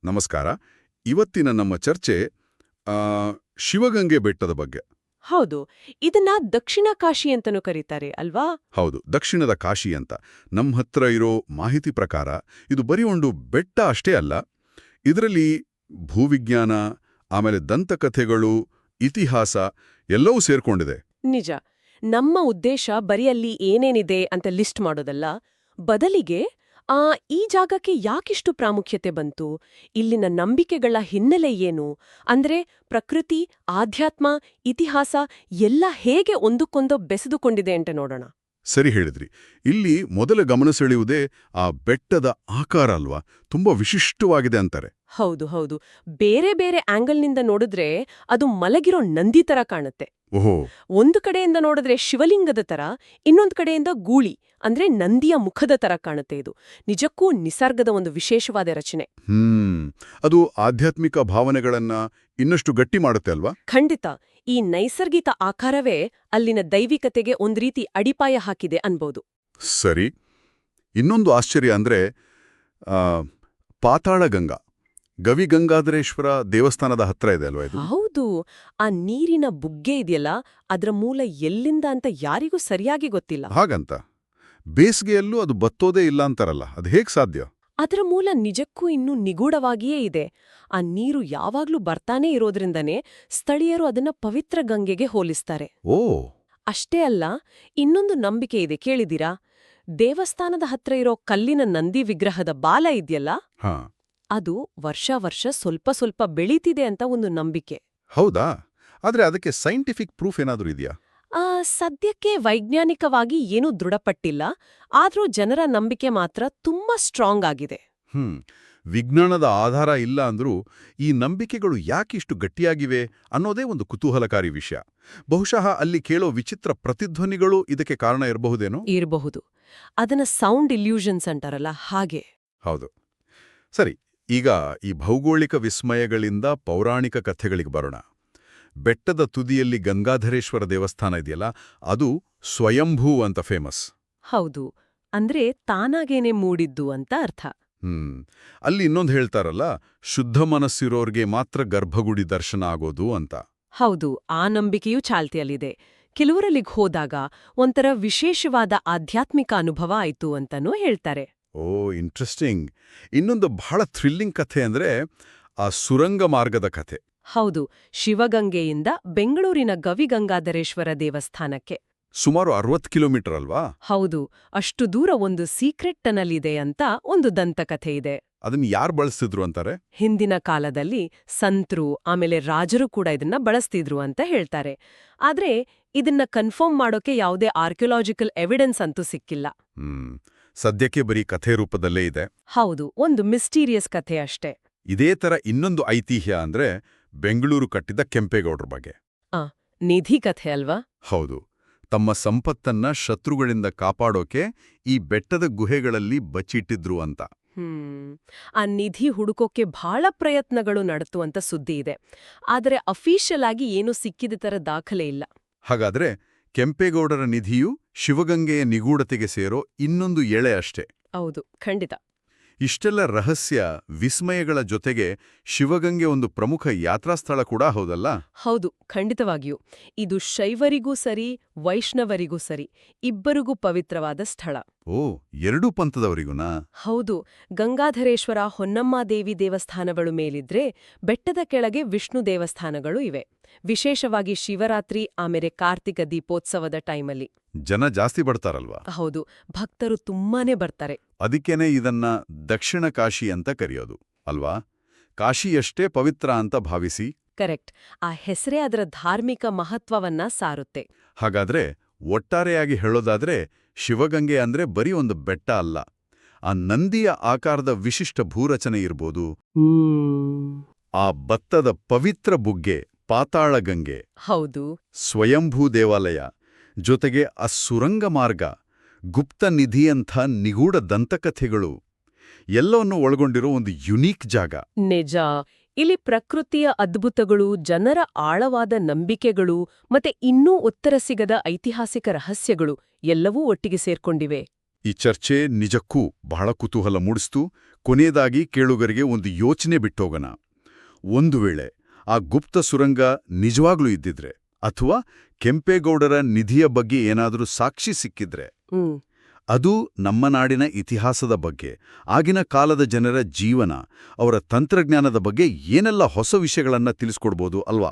ನಮಸ್ಕಾರ. ಇವತ್ತಿನ ನಮ್ಮ ಚರ್ಚೆ ಆ, ಶಿವಗಂಗೆ ಬೆಟ್ಟದ ಬಗ್ಗೆ. ಹೌದು, ಇದನ್ನ ದಕ್ಷಿಣ ಕಾಶಿ ಅಂತನೂ ಕರೀತಾರೆ ಅಲ್ವಾ? ಹೌದು, ದಕ್ಷಿಣದ ಕಾಶಿ ಅಂತ. ನಮ್ಮ ಹತ್ರ ಇರೋ ಮಾಹಿತಿ ಪ್ರಕಾರ ಇದು ಬರೀ ಒಂದು ಬೆಟ್ಟ ಅಷ್ಟೇ ಅಲ್ಲ. ಇದರಲ್ಲಿ ಭೂವಿಜ್ಞಾನ, ಆಮೇಲೆ ದಂತಕಥೆಗಳು, ಇತಿಹಾಸ ಎಲ್ಲವೂ ಸೇರ್ಕೊಂಡಿದೆ. ನಿಜ. ನಮ್ಮ ಉದ್ದೇಶ ಬರೀ ಅಲ್ಲಿ ಏನೇನಿದೆ ಅಂತ ಲಿಸ್ಟ್ ಮಾಡೋದಲ್ಲ. ಬದಲಿಗೆ ಈ ಜಾಗಕ್ಕೆ ಯಾಕಿಷ್ಟು ಪ್ರಾಮುಖ್ಯತೆ ಬಂತು, ಇಲ್ಲಿನ ನಂಬಿಕೆಗಳ ಹಿನ್ನೆಲೆ ಏನು, ಅಂದ್ರೆ ಪ್ರಕೃತಿ, ಆಧ್ಯಾತ್ಮ, ಇತಿಹಾಸ ಎಲ್ಲ ಹೇಗೆ ಒಂದಕ್ಕೊಂದು ಬೆಸೆದುಕೊಂಡಿದೆ ಅಂತ ನೋಡೋಣ. ಸರಿ ಹೇಳಿದ್ರಿ. ಇಲ್ಲಿ ಮೊದಲ ಗಮನ ಸೆಳೆಯುವುದೇ ಆ ಬೆಟ್ಟದ ಆಕಾರ ಅಲ್ವಾ, ತುಂಬಾ ವಿಶಿಷ್ಟವಾಗಿದೆ ಅಂತಾರೆ. ಹೌದು ಹೌದು, ಬೇರೆ ಬೇರೆ ಆಂಗಲ್ನಿಂದ ನೋಡಿದ್ರೆ ಅದು ಮಲಗಿರೋ ನಂದಿ ತರ ಕಾಣುತ್ತೆ. ಓಹೋ. ಒಂದು ಕಡೆಯಿಂದ ನೋಡಿದ್ರೆ ಶಿವಲಿಂಗದ ತರ, ಇನ್ನೊಂದು ಕಡೆಯಿಂದ ಗೂಳಿ ಅಂದ್ರೆ ನಂದಿಯ ಮುಖದ ತರ ಕಾಣುತ್ತೆ. ಇದು ನಿಜಕ್ಕೂ ನಿಸರ್ಗದ ಒಂದು ವಿಶೇಷವಾದ ರಚನೆ. ಅದು ಆಧ್ಯಾತ್ಮಿಕ ಭಾವನೆಗಳನ್ನ ಇನ್ನಷ್ಟು ಗಟ್ಟಿ ಮಾಡುತ್ತೆ ಅಲ್ವಾ? ಖಂಡಿತ. ಈ ನೈಸರ್ಗಿಕ ಆಕಾರವೇ ಅಲ್ಲಿನ ದೈವಿಕತೆಗೆ ಒಂದ್ ರೀತಿ ಅಡಿಪಾಯ ಹಾಕಿದೆ ಅನ್ಬೋದು. ಸರಿ. ಇನ್ನೊಂದು ಆಶ್ಚರ್ಯ ಅಂದ್ರೆ ಪಾತಾಳಗಂಗಾ, ಗವಿಗಂಗಾಧರೇಶ್ವರ ದೇವಸ್ಥಾನದ ಹತ್ರ ಇದೆ ಅಲ್ವಾ ಇದು? ಹೌದು, ಆ ನೀರಿನ ಬುಗ್ಗೆ ಇದೆಯಲ್ಲ, ಅದ್ರ ಮೂಲ ಎಲ್ಲಿಂದ ಅಂತ ಯಾರಿಗೂ ಸರಿಯಾಗಿ ಗೊತ್ತಿಲ್ಲ. ಹಾಗಂತ ಬೇಸಿಗೆಯಲ್ಲೂ ಅದು ಬತ್ತೋದೇ ಇಲ್ಲ ಅಂತಾರಲ್ಲ, ಅದು ಹೇಗ್ ಸಾಧ್ಯ? ಅದರ ಮೂಲ ನಿಜಕ್ಕೂ ಇನ್ನೂ ನಿಗೂಢವಾಗಿಯೇ ಇದೆ. ಆ ನೀರು ಯಾವಾಗ್ಲೂ ಬರ್ತಾನೇ ಇರೋದ್ರಿಂದನೇ ಸ್ಥಳೀಯರು ಅದನ್ನ ಪವಿತ್ರ ಗಂಗೆಗೆ ಹೋಲಿಸ್ತಾರೆ. ಓ. ಅಷ್ಟೇ ಅಲ್ಲ, ಇನ್ನೊಂದು ನಂಬಿಕೆ ಇದೆ, ಕೇಳಿದಿರಾ? ದೇವಸ್ಥಾನದ ಹತ್ರ ಇರೋ ಕಲ್ಲಿನ ನಂದಿ ವಿಗ್ರಹದ ಬಾಲ ಇದೆಯಲ್ಲ, ಹಾ. ಅದು ವರ್ಷ ಸ್ವಲ್ಪ ಸ್ವಲ್ಪ ಬೆಳೀತಿದೆ ಅಂತ ಒಂದು ನಂಬಿಕೆ. ಹೌದಾ? ಆದ್ರೆ ಅದಕ್ಕೆ ಸೈಂಟಿಫಿಕ್ ಪ್ರೂಫ್ ಏನಾದ್ರೂ ಇದೆಯಾ? ಸದ್ಯಕ್ಕೆ ವೈಜ್ಞಾನಿಕವಾಗಿ ಏನೂ ದೃಢಪಟ್ಟಿಲ್ಲ, ಆದ್ರೂ ಜನರ ನಂಬಿಕೆ ಮಾತ್ರ ತುಂಬಾ ಸ್ಟ್ರಾಂಗ್ ಆಗಿದೆ. ವಿಜ್ಞಾನದ ಆಧಾರ ಇಲ್ಲ ಅಂದ್ರೂ ಈ ನಂಬಿಕೆಗಳು ಯಾಕಿಷ್ಟು ಗಟ್ಟಿಯಾಗಿವೆ ಅನ್ನೋದೇ ಒಂದು ಕುತೂಹಲಕಾರಿ ವಿಷಯ. ಬಹುಶಃ ಅಲ್ಲಿ ಕೇಳೋ ವಿಚಿತ್ರ ಪ್ರತಿಧ್ವನಿಗಳು ಇದಕ್ಕೆ ಕಾರಣ ಇರಬಹುದೇನೋ? ಇರಬಹುದು. ಅದನ್ನ ಸೌಂಡ್ ಇಲ್ಯೂಷನ್ಸ್ ಅಂತಾರಲ್ಲ, ಹಾಗೆ. ಹೌದು. ಸರಿ, ಈಗ ಈ ಭೌಗೋಳಿಕ ವಿಸ್ಮಯಗಳಿಂದ ಪೌರಾಣಿಕ ಕಥೆಗಳಿಗೆ ಬರೋಣ. ಬೆಟ್ಟದ ತುದಿಯಲ್ಲಿ ಗಂಗಾಧರೇಶ್ವರ ದೇವಸ್ಥಾನ ಇದೆಯಲ್ಲ, ಅದು ಸ್ವಯಂಭೂ ಅಂತ ಫೇಮಸ್. ಹೌದು, ಅಂದ್ರೆ ತಾನಾಗೇನೆ ಮೂಡಿದ್ದು ಅಂತ ಅರ್ಥ. ಅಲ್ಲಿ ಇನ್ನೊಂದು ಹೇಳ್ತಾರಲ್ಲ, ಶುದ್ಧ ಮನಸ್ಸಿರೋರ್ಗೆ ಮಾತ್ರ ಗರ್ಭಗುಡಿ ದರ್ಶನ ಆಗೋದು ಅಂತ. ಹೌದು, ಆ ನಂಬಿಕೆಯೂ ಚಾಲ್ತಿಯಲ್ಲಿದೆ. ಕೆಲವರಲ್ಲಿಗ್ ಹೋದಾಗ ಒಂಥರ ವಿಶೇಷವಾದ ಆಧ್ಯಾತ್ಮಿಕ ಅನುಭವ ಆಯ್ತು ಅಂತನೂ ಹೇಳ್ತಾರೆ. ಓ, ಇಂಟ್ರೆಸ್ಟಿಂಗ್. ಇನ್ನೊಂದು ಬಹಳ ಥ್ರಿಲ್ಲಿಂಗ್ ಕಥೆ ಅಂದ್ರೆ ಆ ಸುರಂಗ ಮಾರ್ಗದ ಕಥೆ. ಹೌದು, ಶಿವಗಂಗೆಯಿಂದ ಬೆಂಗಳೂರಿನ ಗವಿಗಂಗಾಧರೇಶ್ವರ ದೇವಸ್ಥಾನಕ್ಕೆ ಸುಮಾರು 60 ಕಿಲೋಮೀಟರ್ ಅಲ್ವಾ? ಹೌದು, ಅಷ್ಟು ದೂರ ಒಂದು ಸೀಕ್ರೆಟ್ ಟನಲ್ ಇದೆ ಅಂತ ಒಂದು ದಂತಕಥೆ ಇದೆ. ಅದನ್ನ ಯಾರು ಬಳಸ್ತಿದ್ರು ಅಂತಾರೆ? ಹಿಂದಿನ ಕಾಲದಲ್ಲಿ ಸಂತ್ರು, ಆಮೇಲೆ ರಾಜರು ಕೂಡ ಇದನ್ನ ಬಳಸ್ತಿದ್ರು ಅಂತ ಹೇಳ್ತಾರೆ. ಆದ್ರೆ ಇದನ್ನ ಕನ್ಫರ್ಮ್ ಮಾಡೋಕೆ ಯಾವುದೇ ಆರ್ಕಿಯಾಲಜಿಕಲ್ ಎವಿಡೆನ್ಸ್ ಅಂತೂ ಸಿಕ್ಕಿಲ್ಲ. ಸದ್ಯಕ್ಕೆ ಬರೀ ಕಥೆ ರೂಪದಲ್ಲೇ ಇದೆ. ಹೌದು, ಒಂದು ಮಿಸ್ಟೀರಿಯಸ್ ಕಥೆ ಅಷ್ಟೇ. ಇದೇ ತರ ಇನ್ನೊಂದು ಐತಿಹ್ಯ ಅಂದ್ರೆ ಬೆಂಗಳೂರು ಕಟ್ಟಿದ ಕೆಂಪೇಗೌಡರ ಬಗ್ಗೆ. ನಿಧಿ ಕಥೆ ಅಲ್ವಾ? ಹೌದು. ತಮ್ಮ ಸಂಪತ್ತನ್ನ ಶತ್ರುಗಳಿಂದ ಕಾಪಾಡೋಕೆ ಈ ಬೆಟ್ಟದ ಗುಹೆಗಳಲ್ಲಿ ಬಚ್ಚಿಟ್ಟಿದ್ರು ಅಂತ. ಆ ನಿಧಿ ಹುಡುಕೋಕೆ ಬಹಳ ಪ್ರಯತ್ನಗಳು ನಡೆತು ಅಂತ ಸುದ್ದಿ ಇದೆ. ಆದರೆ ಅಫಿಷಿಯಲ್ ಆಗಿ ಏನೂ ಸಿಕ್ಕಿದ ತರ ದಾಖಲೆ ಇಲ್ಲ. ಹಾಗಾದ್ರೆ ಕೆಂಪೇಗೌಡರ ನಿಧಿಯು ಶಿವಗಂಗೆಯ ನಿಗೂಢತೆಗೆ ಸೇರೋ ಇನ್ನೊಂದು ಎಳೆ ಅಷ್ಟೇ. ಹೌದು, ಖಂಡಿತ. ಇಷ್ಟೆಲ್ಲ ರಹಸ್ಯ, ವಿಸ್ಮಯಗಳ ಜೊತೆಗೆ ಶಿವಗಂಗೆ ಒಂದು ಪ್ರಮುಖ ಯಾತ್ರಾಸ್ಥಳ ಕೂಡ ಹೌದಲ್ಲ? ಹೌದು, ಖಂಡಿತವಾಗಿಯೂ. ಇದು ಶೈವರಿಗೂ ಸರಿ, ವೈಷ್ಣವರಿಗೂ ಸರಿ, ಇಬ್ಬರಿಗೂ ಪವಿತ್ರವಾದ ಸ್ಥಳ. ಓ, ಎರಡೂ ಪಂಥದವರಿಗೂನಾ? ಹೌದು. ಗಂಗಾಧರೇಶ್ವರ, ಹೊನ್ನಮ್ಮಾದೇವಿ ದೇವಸ್ಥಾನಗಳು ಮೇಲಿದ್ರೆ, ಬೆಟ್ಟದ ಕೆಳಗೆ ವಿಷ್ಣು ದೇವಸ್ಥಾನಗಳು ಇವೆ. ವಿಶೇಷವಾಗಿ ಶಿವರಾತ್ರಿ ಆಮೇಲೆ ಕಾರ್ತಿಕ ದೀಪೋತ್ಸವದ ಟೈಮಲ್ಲಿ ಜನ ಜಾಸ್ತಿ ಬರ್ತಾರಲ್ವಾ? ಹೌದು, ಭಕ್ತರು ತುಂಬಾನೇ ಬರ್ತಾರೆ. ಅದಕ್ಕೇನೆ ಇದನ್ನ ದಕ್ಷಿಣ ಕಾಶಿ ಅಂತ ಕರೆಯೋದು ಅಲ್ವಾ? ಕಾಶಿಯಷ್ಟೇ ಪವಿತ್ರ ಅಂತ ಭಾವಿಸಿ. ಕರೆಕ್ಟ್. ಆ ಹೆಸರೇ ಅದರ ಧಾರ್ಮಿಕ ಮಹತ್ವವನ್ನ ಸಾರುತ್ತೆ. ಹಾಗಾದ್ರೆ ಒಟ್ಟಾರೆಯಾಗಿ ಹೇಳೋದಾದ್ರೆ ಶಿವಗಂಗೆ ಅಂದ್ರೆ ಬರೀ ಒಂದು ಬೆಟ್ಟ ಅಲ್ಲ, ಆ ನಂದಿಯ ಆಕಾರದ ವಿಶಿಷ್ಟ ಭೂರಚನೆ ಇರ್ಬೋದು, ಆ ಭತ್ತದ ಪವಿತ್ರ ಬುಗ್ಗೆ ಪಾತಾಳಗಂಗೆ, ಹೌದು, ಸ್ವಯಂಭೂ ದೇವಾಲಯ, ಜೊತೆಗೆ ಆ ಸುರಂಗ ಮಾರ್ಗ, ಗುಪ್ತ ನಿಧಿಯಂಥ ನಿಗೂಢ ದಂತಕಥೆಗಳು ಎಲ್ಲವನ್ನೂ ಒಳಗೊಂಡಿರೋ ಒಂದು ಯುನೀಕ್ ಜಾಗ. ನಿಜ. ಇಲ್ಲಿ ಪ್ರಕೃತಿಯ ಅದ್ಭುತಗಳು, ಜನರ ಆಳವಾದ ನಂಬಿಕೆಗಳು ಮತ್ತೆ ಇನ್ನೂ ಉತ್ತರ ಸಿಗದ ಐತಿಹಾಸಿಕ ರಹಸ್ಯಗಳು ಎಲ್ಲವೂ ಒಟ್ಟಿಗೆ ಸೇರ್ಕೊಂಡಿವೆ. ಈ ಚರ್ಚೆ ನಿಜಕ್ಕೂ ಬಹಳ ಕುತೂಹಲ ಮೂಡಿಸ್ತು. ಕೊನೆಯದಾಗಿ ಕೇಳುಗರಿಗೆ ಒಂದು ಯೋಚನೆ ಬಿಟ್ಟೋಗೋಣ. ಒಂದು ವೇಳೆ ಆ ಗುಪ್ತ ಸುರಂಗ ನಿಜವಾಗ್ಲೂ ಇದ್ದಿದ್ರೆ, ಅಥವಾ ಕೆಂಪೇಗೌಡರ ನಿಧಿಯ ಬಗ್ಗೆ ಏನಾದರೂ ಸಾಕ್ಷಿ ಸಿಕ್ಕಿದ್ರೆ, ಅದು ನಮ್ಮ ನಾಡಿನ ಇತಿಹಾಸದ ಬಗ್ಗೆ, ಆಗಿನ ಕಾಲದ ಜನರ ಜೀವನ, ಅವರ ತಂತ್ರಜ್ಞಾನದ ಬಗ್ಗೆ ಏನೆಲ್ಲ ಹೊಸ ವಿಷಯಗಳನ್ನ ತಿಳಿಸ್ಕೊಡ್ಬೋದು ಅಲ್ವಾ?